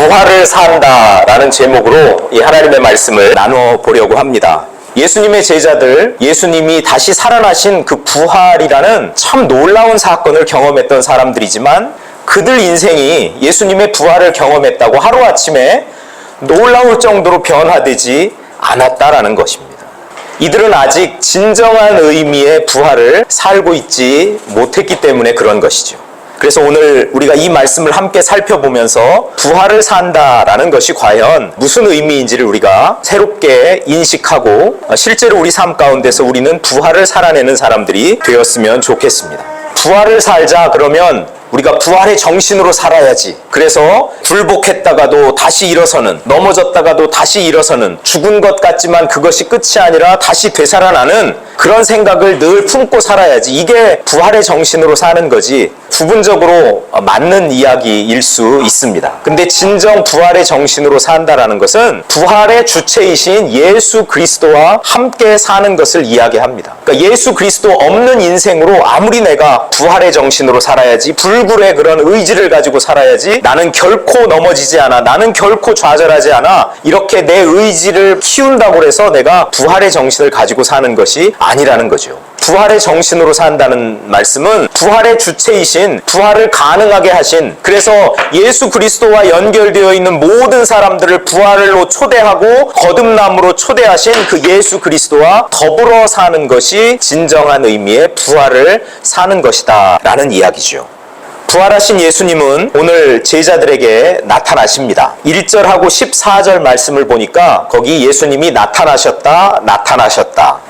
부활을 산다라는 제목으로 이 하나님의 말씀을 나눠보려고 합니다. 예수님의 제자들, 예수님이 다시 살아나신 그 부활이라는 참 놀라운 사건을 경험했던 사람들이지만 그들 인생이 예수님의 부활을 경험했다고 하루아침에 놀라울 정도로 변화되지 않았다라는 것입니다. 이들은 아직 진정한 의미의 부활을 살고 있지 못했기 때문에 그런 것이죠. 그래서 오늘 우리가 이 말씀을 함께 살펴보면서 부활을 산다라는 것이 과연 무슨 의미인지를 우리가 새롭게 인식하고 실제로 우리 삶 가운데서 우리는 부활을 살아내는 사람들이 되었으면 좋겠습니다. 부활을 살자 그러면 우리가 부활의 정신으로 살아야지. 그래서 굴복했다가도 다시 일어서는, 넘어졌다가도 다시 일어서는, 죽은 것 같지만 그것이 끝이 아니라 다시 되살아나는 그런 생각을 늘 품고 살아야지. 이게 부활의 정신으로 사는 거지 부분적으로 맞는 이야기일 수 있습니다. 근데 진정 부활의 정신으로 산다라는 것은 부활의 주체이신 예수 그리스도와 함께 사는 것을 이야기합니다. 그러니까 예수 그리스도 없는 인생으로 아무리 내가 부활의 정신으로 살아야지, 불굴의 그런 의지를 가지고 살아야지, 나는 결코 넘어지지 않아, 나는 결코 좌절하지 않아, 이렇게 내 의지를 키운다고 해서 내가 부활의 정신을 가지고 사는 것이 아니라는 거죠. 부활의 정신으로 산다는 말씀은 부활의 주체이신, 부활을 가능하게 하신, 그래서 예수 그리스도와 연결되어 있는 모든 사람들을 부활로 초대하고 거듭남으로 초대하신 그 예수 그리스도와 더불어 사는 것이 진정한 의미의 부활을 사는 것이다 라는 이야기죠. 부활하신 예수님은 오늘 제자들에게 나타나십니다. 1절하고 14절 말씀을 보니까 거기 예수님이 나타나셨다.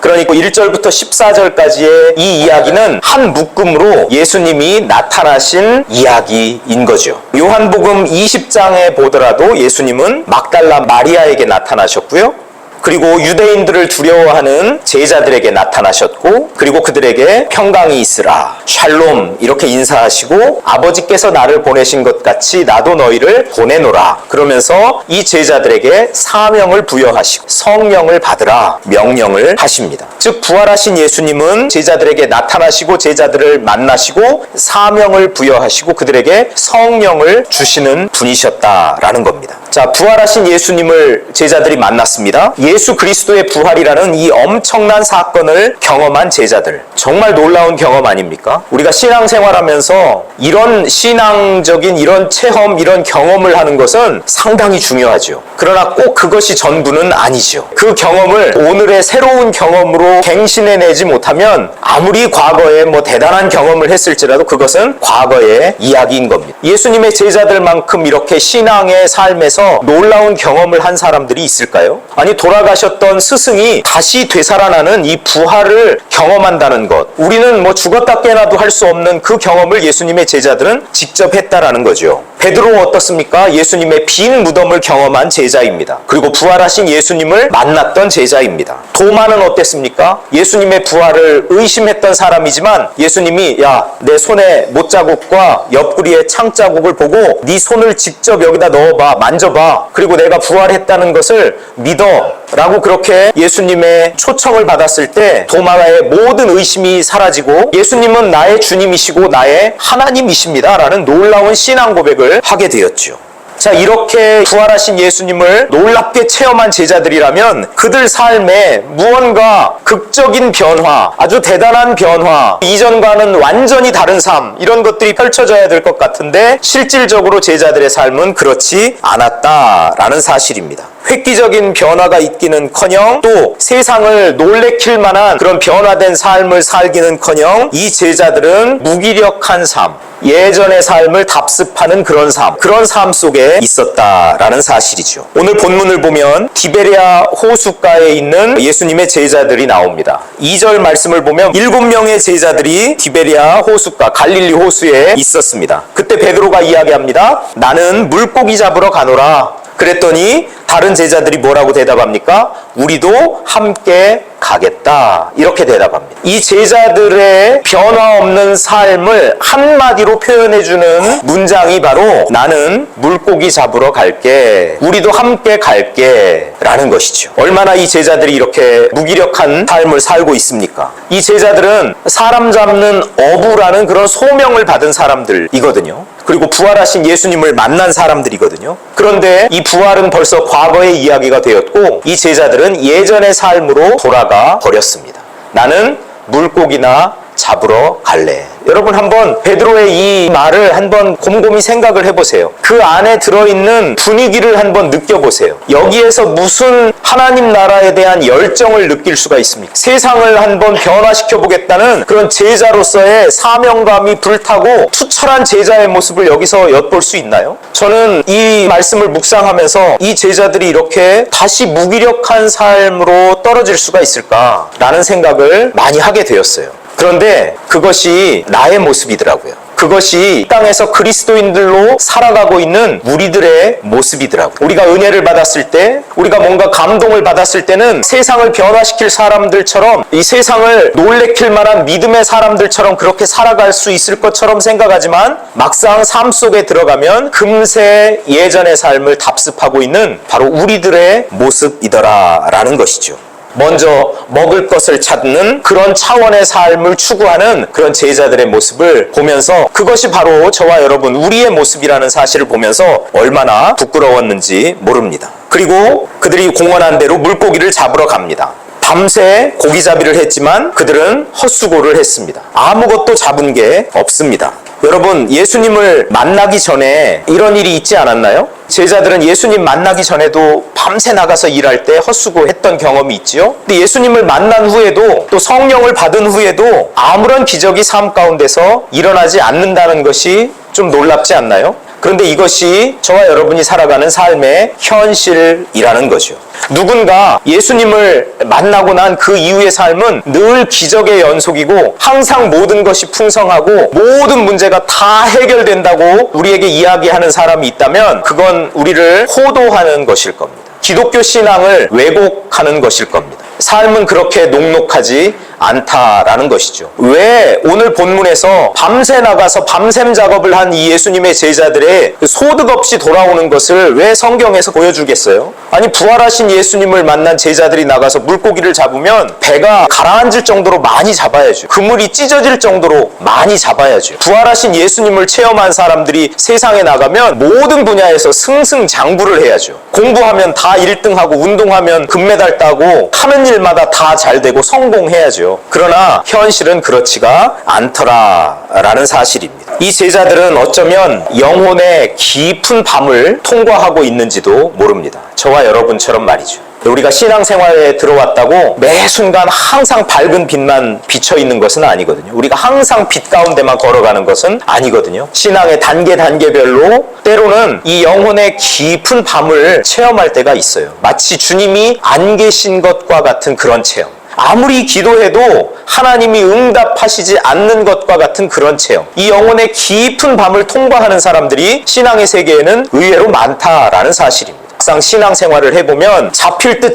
그러니까 1절부터 14절까지의 이 이야기는 한 묶음으로 예수님이 나타나신 이야기인 거죠. 요한복음 20장에 보더라도 예수님은 막달라 마리아에게 나타나셨고요. 그리고 유대인들을 두려워하는 제자들에게 나타나셨고, 그리고 그들에게 평강이 있으라, 샬롬 이렇게 인사하시고, 아버지께서 나를 보내신 것 같이 나도 너희를 보내노라 그러면서 이 제자들에게 사명을 부여하시고 성령을 받으라 명령을 하십니다. 즉 부활하신 예수님은 제자들에게 나타나시고 제자들을 만나시고 사명을 부여하시고 그들에게 성령을 주시는 분이셨다라는 겁니다. 자, 부활하신 예수님을 제자들이 만났습니다. 예수 그리스도의 부활이라는 이 엄청난 사건을 경험한 제자들, 정말 놀라운 경험 아닙니까? 우리가 신앙생활하면서 이런 신앙적인 이런 체험, 이런 경험을 하는 것은 상당히 중요하죠. 그러나 꼭 그것이 전부는 아니죠. 그 경험을 오늘의 새로운 경험으로 갱신해내지 못하면 아무리 과거에 대단한 경험을 했을지라도 그것은 과거의 이야기인 겁니다. 예수님의 제자들만큼 이렇게 신앙의 삶에서 놀라운 경험을 한 사람들이 있을까요? 아니, 돌아가셨던 스승이 다시 되살아나는 이 부활을 경험한다는 것, 우리는 죽었다 깨나도 할 수 없는 그 경험을 예수님의 제자들은 직접 했다라는 거죠. 베드로 어떻습니까? 예수님의 빈 무덤을 경험한 제자입니다. 그리고 부활하신 예수님을 만났던 제자입니다. 도마는 어땠습니까? 예수님의 부활을 의심했던 사람이지만 예수님이 내 손에 못자국과 옆구리에 창자국을 보고 네 손을 직접 여기다 넣어봐, 만져봐, 그리고 내가 부활했다는 것을 믿어 라고 그렇게 예수님의 초청을 받았을 때 도마의 모든 의심이 사라지고 예수님은 나의 주님이시고 나의 하나님이십니다 라는 놀라운 신앙 고백을 하게 되었죠. 자, 이렇게 부활하신 예수님을 놀랍게 체험한 제자들이라면 그들 삶에 무언가 극적인 변화, 아주 대단한 변화, 이전과는 완전히 다른 삶, 이런 것들이 펼쳐져야 될 것 같은데 실질적으로 제자들의 삶은 그렇지 않았다라는 사실입니다. 획기적인 변화가 있기는커녕 또 세상을 놀래킬 만한 그런 변화된 삶을 살기는커녕 이 제자들은 무기력한 삶, 예전의 삶을 답습하는 그런 삶 속에 있었다라는 사실이죠. 오늘 본문을 보면 디베랴 호숫가에 있는 예수님의 제자들이 나옵니다. 2절 말씀을 보면 7명의 제자들이 디베랴 호숫가, 갈릴리 호수에 있었습니다. 그때 베드로가 이야기합니다. 나는 물고기 잡으러 가노라. 그랬더니 다른 제자들이 뭐라고 대답합니까? 우리도 함께 가겠다. 이렇게 대답합니다. 이 제자들의 변화 없는 삶을 한마디로 표현해주는 문장이 바로 나는 물고기 잡으러 갈게. 우리도 함께 갈게. 라는 것이죠. 얼마나 이 제자들이 이렇게 무기력한 삶을 살고 있습니까? 이 제자들은 사람 잡는 어부라는 그런 소명을 받은 사람들이거든요. 그리고 부활하신 예수님을 만난 사람들이거든요. 그런데 이 부활은 벌써 과거의 이야기가 되었고 이 제자들은 예전의 삶으로 돌아가 버렸습니다. 나는 물고기나 잡으러 갈래. 여러분 한번 베드로의 이 말을 한번 곰곰이 생각을 해보세요. 그 안에 들어있는 분위기를 한번 느껴보세요. 여기에서 무슨 하나님 나라에 대한 열정을 느낄 수가 있습니까? 세상을 한번 변화시켜보겠다는 그런 제자로서의 사명감이 불타고 투철한 제자의 모습을 여기서 엿볼 수 있나요? 저는 이 말씀을 묵상하면서 이 제자들이 이렇게 다시 무기력한 삶으로 떨어질 수가 있을까라는 생각을 많이 하게 되었어요. 그런데 그것이 나의 모습이더라고요. 그것이 이 땅에서 그리스도인들로 살아가고 있는 우리들의 모습이더라고요. 우리가 은혜를 받았을 때, 우리가 뭔가 감동을 받았을 때는 세상을 변화시킬 사람들처럼 이 세상을 놀래킬 만한 믿음의 사람들처럼 그렇게 살아갈 수 있을 것처럼 생각하지만 막상 삶 속에 들어가면 금세 예전의 삶을 답습하고 있는 바로 우리들의 모습이더라라는 것이죠. 먼저 먹을 것을 찾는 그런 차원의 삶을 추구하는 그런 제자들의 모습을 보면서 그것이 바로 저와 여러분 우리의 모습이라는 사실을 보면서 얼마나 부끄러웠는지 모릅니다. 그리고 그들이 공언한 대로 물고기를 잡으러 갑니다. 밤새 고기잡이를 했지만 그들은 헛수고를 했습니다. 아무것도 잡은 게 없습니다. 여러분 예수님을 만나기 전에 이런 일이 있지 않았나요? 제자들은 예수님 만나기 전에도 밤새 나가서 일할 때 헛수고했던 경험이 있지요. 근데 예수님을 만난 후에도 또 성령을 받은 후에도 아무런 기적이 삶 가운데서 일어나지 않는다는 것이 좀 놀랍지 않나요? 그런데 이것이 저와 여러분이 살아가는 삶의 현실이라는 거죠. 누군가 예수님을 만나고 난 그 이후의 삶은 늘 기적의 연속이고 항상 모든 것이 풍성하고 모든 문제가 다 해결된다고 우리에게 이야기하는 사람이 있다면 그건 우리를 호도하는 것일 겁니다. 기독교 신앙을 왜곡하는 것일 겁니다. 삶은 그렇게 녹록하지 않다라는 것이죠. 왜 오늘 본문에서 밤새 나가서 밤샘 작업을 한 이 예수님의 제자들의 소득 없이 돌아오는 것을 왜 성경에서 보여주겠어요? 아니 부활하신 예수님을 만난 제자들이 나가서 물고기를 잡으면 배가 가라앉을 정도로 많이 잡아야죠. 그물이 찢어질 정도로 많이 잡아야죠. 부활하신 예수님을 체험한 사람들이 세상에 나가면 모든 분야에서 승승장구를 해야죠. 공부하면 다 1등하고 운동하면 금메달 따고 하는 일마다 다 잘 되고 성공해야죠. 그러나 현실은 그렇지가 않더라라는 사실입니다. 이 제자들은 어쩌면 영혼의 깊은 밤을 통과하고 있는지도 모릅니다. 저와 여러분처럼 말이죠. 우리가 신앙생활에 들어왔다고 매 순간 항상 밝은 빛만 비춰있는 것은 아니거든요. 우리가 항상 빛 가운데만 걸어가는 것은 아니거든요. 신앙의 단계별로 때로는 이 영혼의 깊은 밤을 체험할 때가 있어요. 마치 주님이 안 계신 것과 같은 그런 체험. 아무리 기도해도 하나님이 응답하시지 않는 것과 같은 그런 체험. 이 영혼의 깊은 밤을 통과하는 사람들이 신앙의 세계에는 의외로 많다라는 사실입니다. 막상 신앙생활을 해보면 잡힐 듯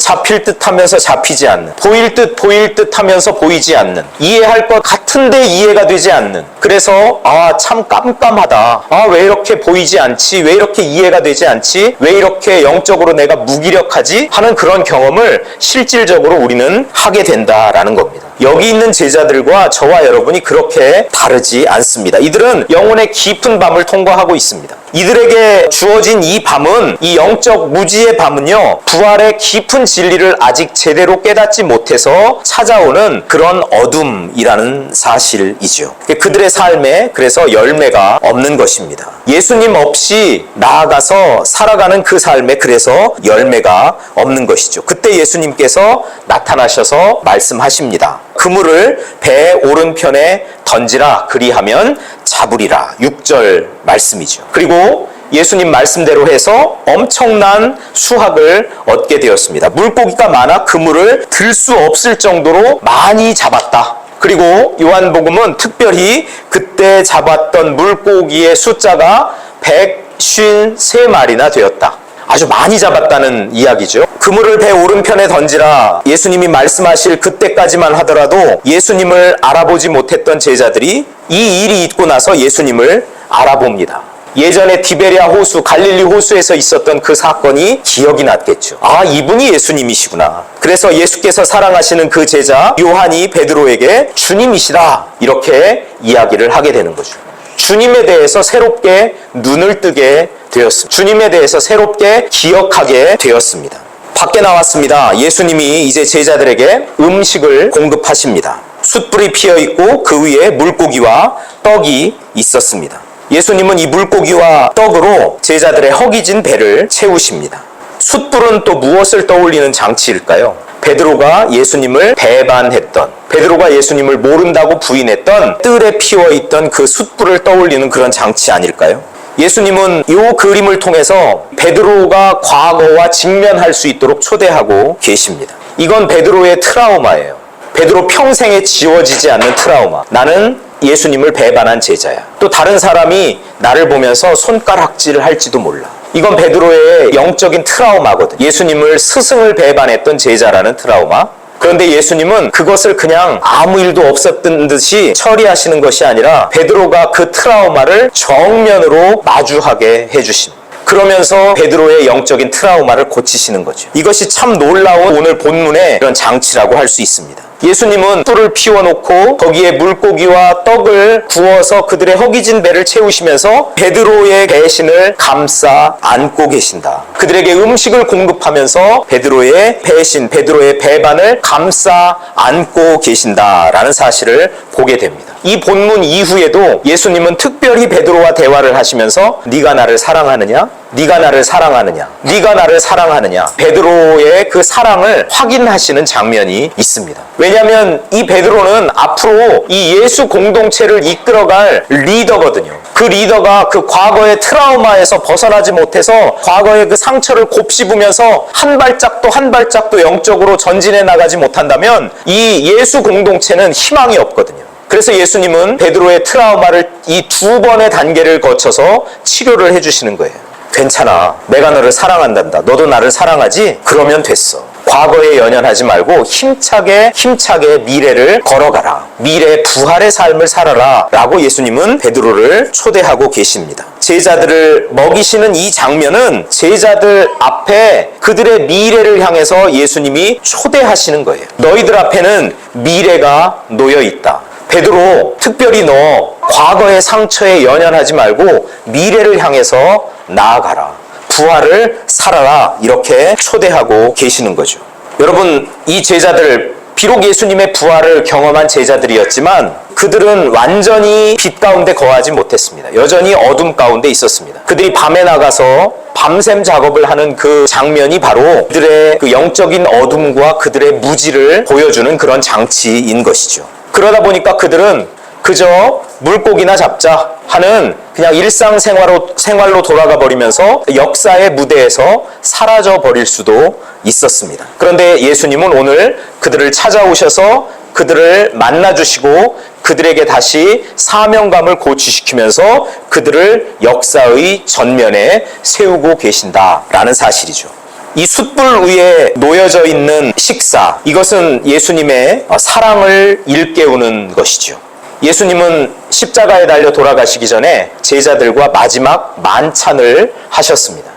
하면서 잡히지 않는, 보일 듯 하면서 보이지 않는, 이해할 것 같은데 이해가 되지 않는, 그래서 참 깜깜하다, 왜 이렇게 보이지 않지, 왜 이렇게 이해가 되지 않지, 왜 이렇게 영적으로 내가 무기력하지 하는 그런 경험을 실질적으로 우리는 하게 된다라는 겁니다. 여기 있는 제자들과 저와 여러분이 그렇게 다르지 않습니다. 이들은 영혼의 깊은 밤을 통과하고 있습니다. 이들에게 주어진 이 밤은, 이 영적 무지의 밤은요, 부활의 깊은 진리를 아직 제대로 깨닫지 못해서 찾아오는 그런 어둠이라는 사실이죠. 그들의 삶에 그래서 열매가 없는 것입니다. 예수님 없이 나아가서 살아가는 그 삶에 그래서 열매가 없는 것이죠. 그때 예수님께서 나타나셔서 말씀하십니다. 그물을 배 오른편에 던지라, 그리하면 잡으리라. 6절 말씀이죠. 그리고 예수님 말씀대로 해서 엄청난 수확을 얻게 되었습니다. 물고기가 많아 그물을 들 수 없을 정도로 많이 잡았다. 그리고 요한복음은 특별히 그때 잡았던 물고기의 숫자가 153마리나 되었다. 아주 많이 잡았다는 이야기죠. 그물을 배 오른편에 던지라 예수님이 말씀하실 그때까지만 하더라도 예수님을 알아보지 못했던 제자들이 이 일이 있고 나서 예수님을 알아봅니다. 예전에 디베랴 호수, 갈릴리 호수에서 있었던 그 사건이 기억이 났겠죠. 아, 이분이 예수님이시구나. 그래서 예수께서 사랑하시는 그 제자 요한이 베드로에게 주님이시다 이렇게 이야기를 하게 되는 거죠. 주님에 대해서 새롭게 눈을 뜨게 되었습니다. 주님에 대해서 새롭게 기억하게 되었습니다. 밖에 나왔습니다. 예수님이 이제 제자들에게 음식을 공급하십니다. 숯불이 피어 있고 그 위에 물고기와 떡이 있었습니다. 예수님은 이 물고기와 떡으로 제자들의 허기진 배를 채우십니다. 숯불은 또 무엇을 떠올리는 장치일까요? 베드로가 예수님을 배반했던, 베드로가 예수님을 모른다고 부인했던 뜰에 피어있던 그 숯불을 떠올리는 그런 장치 아닐까요? 예수님은 이 그림을 통해서 베드로가 과거와 직면할 수 있도록 초대하고 계십니다. 이건 베드로의 트라우마예요. 베드로 평생에 지워지지 않는 트라우마. 나는 예수님을 배반한 제자야. 또 다른 사람이 나를 보면서 손가락질을 할지도 몰라. 이건 베드로의 영적인 트라우마거든. 예수님을 스승을 배반했던 제자라는 트라우마. 그런데 예수님은 그것을 그냥 아무 일도 없었던 듯이 처리하시는 것이 아니라 베드로가 그 트라우마를 정면으로 마주하게 해주십니다. 그러면서 베드로의 영적인 트라우마를 고치시는 거죠. 이것이 참 놀라운 오늘 본문의 그런 장치라고 할 수 있습니다. 예수님은 뿔을 피워놓고 거기에 물고기와 떡을 구워서 그들의 허기진 배를 채우시면서 베드로의 배신을 감싸 안고 계신다. 그들에게 음식을 공급하면서 베드로의 배신, 베드로의 배반을 감싸 안고 계신다라는 사실을 보게 됩니다. 이 본문 이후에도 예수님은 특별히 베드로와 대화를 하시면서 네가 나를 사랑하느냐? 네가 나를 사랑하느냐? 네가 나를 사랑하느냐? 베드로의 그 사랑을 확인하시는 장면이 있습니다. 왜냐하면 이 베드로는 앞으로 이 예수 공동체를 이끌어갈 리더거든요. 그 리더가 그 과거의 트라우마에서 벗어나지 못해서 과거의 그 상처를 곱씹으면서 한 발짝도 한 발짝도 영적으로 전진해 나가지 못한다면 이 예수 공동체는 희망이 없거든요. 그래서 예수님은 베드로의 트라우마를 이 두 번의 단계를 거쳐서 치료를 해주시는 거예요. 괜찮아. 내가 너를 사랑한단다. 너도 나를 사랑하지? 그러면 됐어. 과거에 연연하지 말고 힘차게 미래를 걸어가라. 미래 부활의 삶을 살아라. 라고 예수님은 베드로를 초대하고 계십니다. 제자들을 먹이시는 이 장면은 제자들 앞에 그들의 미래를 향해서 예수님이 초대하시는 거예요. 너희들 앞에는 미래가 놓여 있다. 베드로, 특별히 너 과거의 상처에 연연하지 말고 미래를 향해서 나아가라. 부활을 살아라. 이렇게 초대하고 계시는 거죠. 여러분, 이 제자들 비록 예수님의 부활을 경험한 제자들이었지만 그들은 완전히 빛 가운데 거하지 못했습니다. 여전히 어둠 가운데 있었습니다. 그들이 밤에 나가서 밤샘 작업을 하는 그 장면이 바로 그들의 그 영적인 어둠과 그들의 무지를 보여주는 그런 장치인 것이죠. 그러다 보니까 그들은 그저 물고기나 잡자 하는 그냥 일상생활로 돌아가 버리면서 역사의 무대에서 사라져 버릴 수도 있었습니다. 그런데 예수님은 오늘 그들을 찾아오셔서 그들을 만나주시고 그들에게 다시 사명감을 고취시키면서 그들을 역사의 전면에 세우고 계신다라는 사실이죠. 이 숯불 위에 놓여져 있는 식사, 이것은 예수님의 사랑을 일깨우는 것이죠. 예수님은 십자가에 달려 돌아가시기 전에 제자들과 마지막 만찬을 하셨습니다.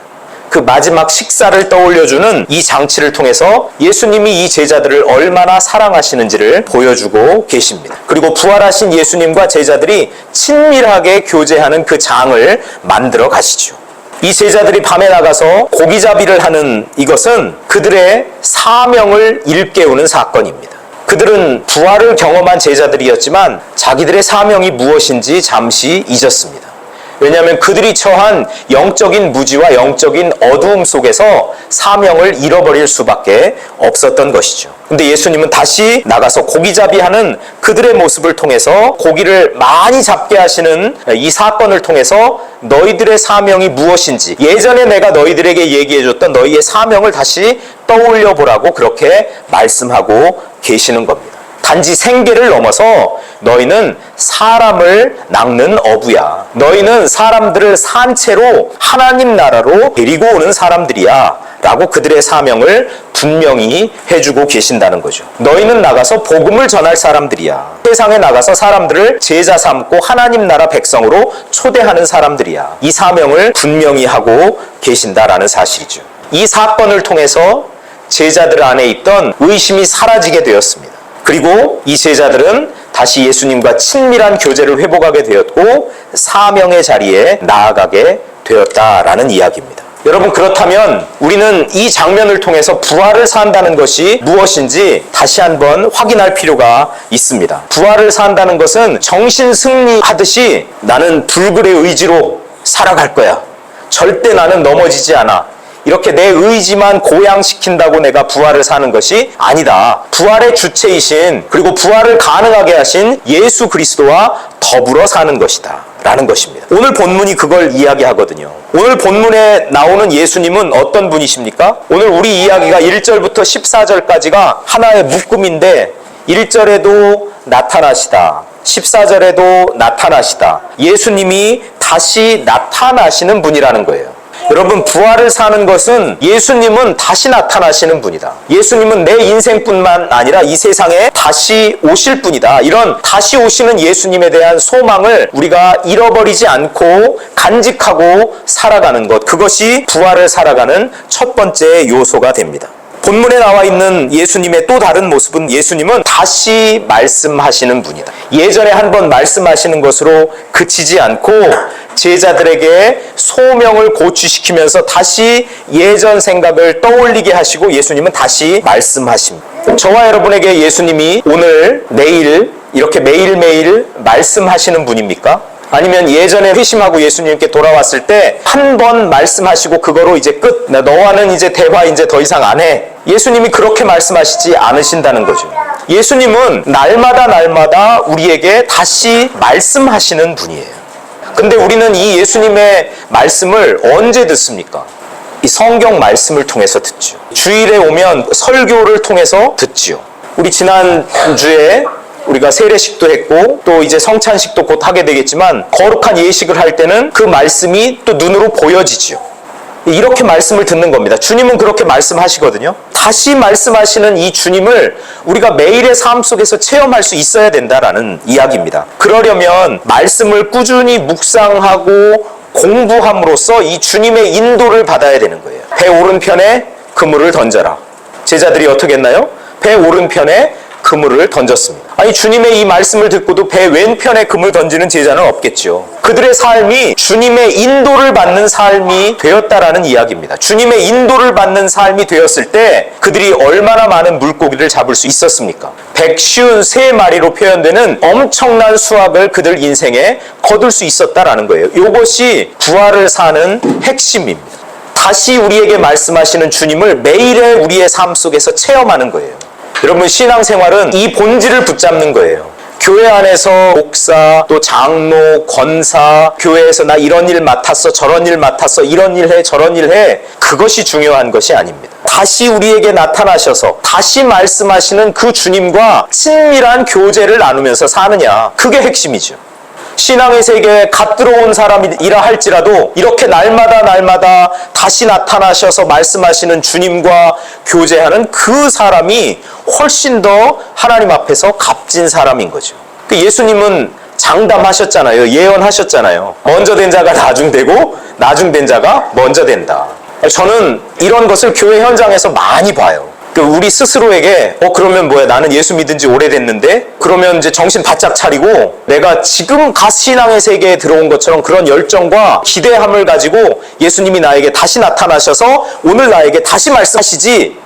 그 마지막 식사를 떠올려주는 이 장치를 통해서 예수님이 이 제자들을 얼마나 사랑하시는지를 보여주고 계십니다. 그리고 부활하신 예수님과 제자들이 친밀하게 교제하는 그 장을 만들어 가시죠. 이 제자들이 밤에 나가서 고기잡이를 하는 이것은 그들의 사명을 일깨우는 사건입니다. 그들은 부활을 경험한 제자들이었지만 자기들의 사명이 무엇인지 잠시 잊었습니다. 왜냐하면 그들이 처한 영적인 무지와 영적인 어두움 속에서 사명을 잃어버릴 수밖에 없었던 것이죠. 근데 예수님은 다시 나가서 고기잡이하는 그들의 모습을 통해서 고기를 많이 잡게 하시는 이 사건을 통해서 너희들의 사명이 무엇인지, 예전에 내가 너희들에게 얘기해줬던 너희의 사명을 다시 떠올려 보라고 그렇게 말씀하고 계시는 겁니다. 단지 생계를 넘어서 너희는 사람을 낚는 어부야. 너희는 사람들을 산채로 하나님 나라로 데리고 오는 사람들이야. 라고 그들의 사명을 분명히 해주고 계신다는 거죠. 너희는 나가서 복음을 전할 사람들이야. 세상에 나가서 사람들을 제자 삼고 하나님 나라 백성으로 초대하는 사람들이야. 이 사명을 분명히 하고 계신다라는 사실이죠. 이 사건을 통해서 제자들 안에 있던 의심이 사라지게 되었습니다. 그리고 이 제자들은 다시 예수님과 친밀한 교제를 회복하게 되었고 사명의 자리에 나아가게 되었다라는 이야기입니다. 여러분, 그렇다면 우리는 이 장면을 통해서 부활을 산다는 것이 무엇인지 다시 한번 확인할 필요가 있습니다. 부활을 산다는 것은 정신 승리하듯이 나는 불굴의 의지로 살아갈 거야. 절대 나는 넘어지지 않아. 이렇게 내 의지만 고양시킨다고 내가 부활을 사는 것이 아니다. 부활의 주체이신, 그리고 부활을 가능하게 하신 예수 그리스도와 더불어 사는 것이다 라는 것입니다. 오늘 본문이 그걸 이야기하거든요. 오늘 본문에 나오는 예수님은 어떤 분이십니까? 오늘 우리 이야기가 1절부터 14절까지가 하나의 묶음인데 1절에도 나타나시다, 14절에도 나타나시다. 예수님이 다시 나타나시는 분이라는 거예요. 여러분, 부활을 사는 것은 예수님은 다시 나타나시는 분이다. 예수님은 내 인생뿐만 아니라 이 세상에 다시 오실 분이다. 이런 다시 오시는 예수님에 대한 소망을 우리가 잃어버리지 않고 간직하고 살아가는 것, 그것이 부활을 살아가는 첫 번째 요소가 됩니다. 본문에 나와 있는 예수님의 또 다른 모습은 예수님은 다시 말씀하시는 분이다. 예전에 한번 말씀하시는 것으로 그치지 않고 제자들에게 소명을 고취시키면서 다시 예전 생각을 떠올리게 하시고 예수님은 다시 말씀하십니다. 저와 여러분에게 예수님이 오늘, 내일 이렇게 매일매일 말씀하시는 분입니까? 아니면 예전에 회심하고 예수님께 돌아왔을 때 한 번 말씀하시고 그거로 이제 끝, 너와는 이제 대화 이제 더 이상 안 해. 예수님이 그렇게 말씀하시지 않으신다는 거죠. 예수님은 날마다 우리에게 다시 말씀하시는 분이에요. 근데 우리는 이 예수님의 말씀을 언제 듣습니까? 이 성경 말씀을 통해서 듣죠. 주일에 오면 설교를 통해서 듣지요. 우리 지난주에 우리가 세례식도 했고 또 이제 성찬식도 곧 하게 되겠지만 거룩한 예식을 할 때는 그 말씀이 또 눈으로 보여지지요. 이렇게 말씀을 듣는 겁니다. 주님은 그렇게 말씀하시거든요. 다시 말씀하시는 이 주님을 우리가 매일의 삶 속에서 체험할 수 있어야 된다라는 이야기입니다. 그러려면 말씀을 꾸준히 묵상하고 공부함으로써 이 주님의 인도를 받아야 되는 거예요. 배 오른편에 그물을 던져라. 제자들이 어떻게 했나요? 배 오른편에 그물을 던졌습니다. 아니, 주님의 이 말씀을 듣고도 배 왼편에 그물 던지는 제자는 없겠죠. 그들의 삶이 주님의 인도를 받는 삶이 되었다라는 이야기입니다. 주님의 인도를 받는 삶이 되었을 때 그들이 얼마나 많은 물고기를 잡을 수 있었습니까? 153마리로 표현되는 엄청난 수확을 그들 인생에 거둘 수 있었다라는 거예요. 이것이 부활을 사는 핵심입니다. 다시 우리에게 말씀하시는 주님을 매일의 우리의 삶 속에서 체험하는 거예요. 여러분, 신앙생활은 이 본질을 붙잡는 거예요. 교회 안에서 목사, 또 장로, 권사, 교회에서 나 이런 일 맡았어, 저런 일 맡았어, 이런 일 해, 저런 일 해, 그것이 중요한 것이 아닙니다. 다시 우리에게 나타나셔서 다시 말씀하시는 그 주님과 친밀한 교제를 나누면서 사느냐, 그게 핵심이죠. 신앙의 세계에 갓 들어온 사람이라 할지라도 이렇게 날마다 다시 나타나셔서 말씀하시는 주님과 교제하는 그 사람이 훨씬 더 하나님 앞에서 값진 사람인 거죠. 예수님은 장담하셨잖아요. 예언하셨잖아요. 먼저 된 자가 나중되고 나중된 자가 먼저 된다. 저는 이런 것을 교회 현장에서 많이 봐요. 우리 스스로에게 그러면 뭐야, 나는 예수 믿은 지 오래됐는데 그러면 이제 정신 바짝 차리고 내가 지금 갓 신앙의 세계에 들어온 것처럼 그런 열정과 기대함을 가지고 예수님이 나에게 다시 나타나셔서 오늘 나에게 다시 말씀하시지,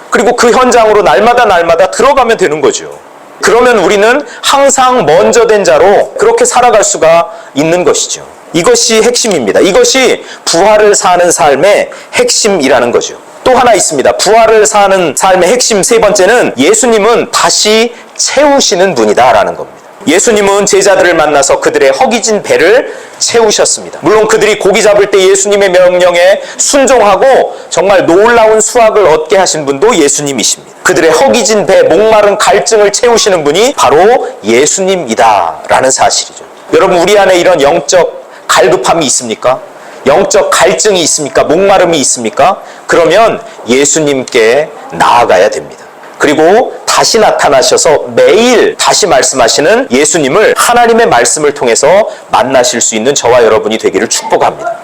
그리고 그 현장으로 날마다 들어가면 되는 거죠. 그러면 우리는 항상 먼저 된 자로 그렇게 살아갈 수가 있는 것이죠. 이것이 핵심입니다. 이것이 부활을 사는 삶의 핵심이라는 거죠. 또 하나 있습니다. 부활을 사는 삶의 핵심 세 번째는 예수님은 다시 채우시는 분이다라는 겁니다. 예수님은 제자들을 만나서 그들의 허기진 배를 채우셨습니다. 물론 그들이 고기 잡을 때 예수님의 명령에 순종하고 정말 놀라운 수확을 얻게 하신 분도 예수님이십니다. 그들의 허기진 배, 목마른 갈증을 채우시는 분이 바로 예수님이다라는 사실이죠. 여러분, 우리 안에 이런 영적 갈급함이 있습니까? 영적 갈증이 있습니까? 목마름이 있습니까? 그러면 예수님께 나아가야 됩니다. 그리고 다시 나타나셔서 매일 다시 말씀하시는 예수님을 하나님의 말씀을 통해서 만나실 수 있는 저와 여러분이 되기를 축복합니다.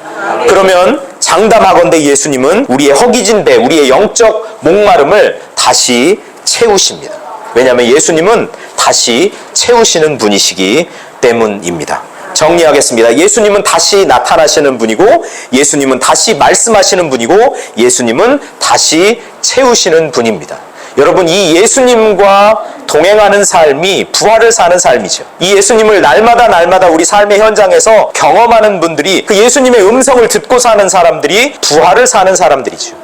그러면 장담하건대 예수님은 우리의 허기진 배, 우리의 영적 목마름을 다시 채우십니다. 왜냐하면 예수님은 다시 채우시는 분이시기 때문입니다. 정리하겠습니다. 예수님은 다시 나타나시는 분이고, 예수님은 다시 말씀하시는 분이고, 예수님은 다시 채우시는 분입니다. 여러분, 이 예수님과 동행하는 삶이 부활을 사는 삶이죠. 이 예수님을 날마다 우리 삶의 현장에서 경험하는 분들이, 그 예수님의 음성을 듣고 사는 사람들이 부활을 사는 사람들이죠.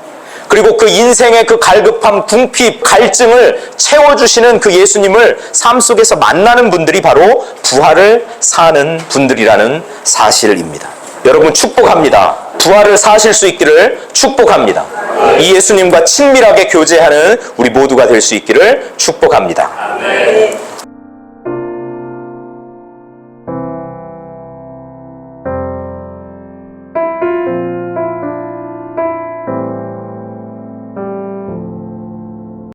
그리고 그 인생의 그 갈급함, 궁핍, 갈증을 채워주시는 그 예수님을 삶 속에서 만나는 분들이 바로 부활을 사는 분들이라는 사실입니다. 여러분, 축복합니다. 부활을 사실 수 있기를 축복합니다. 이 예수님과 친밀하게 교제하는 우리 모두가 될 수 있기를 축복합니다.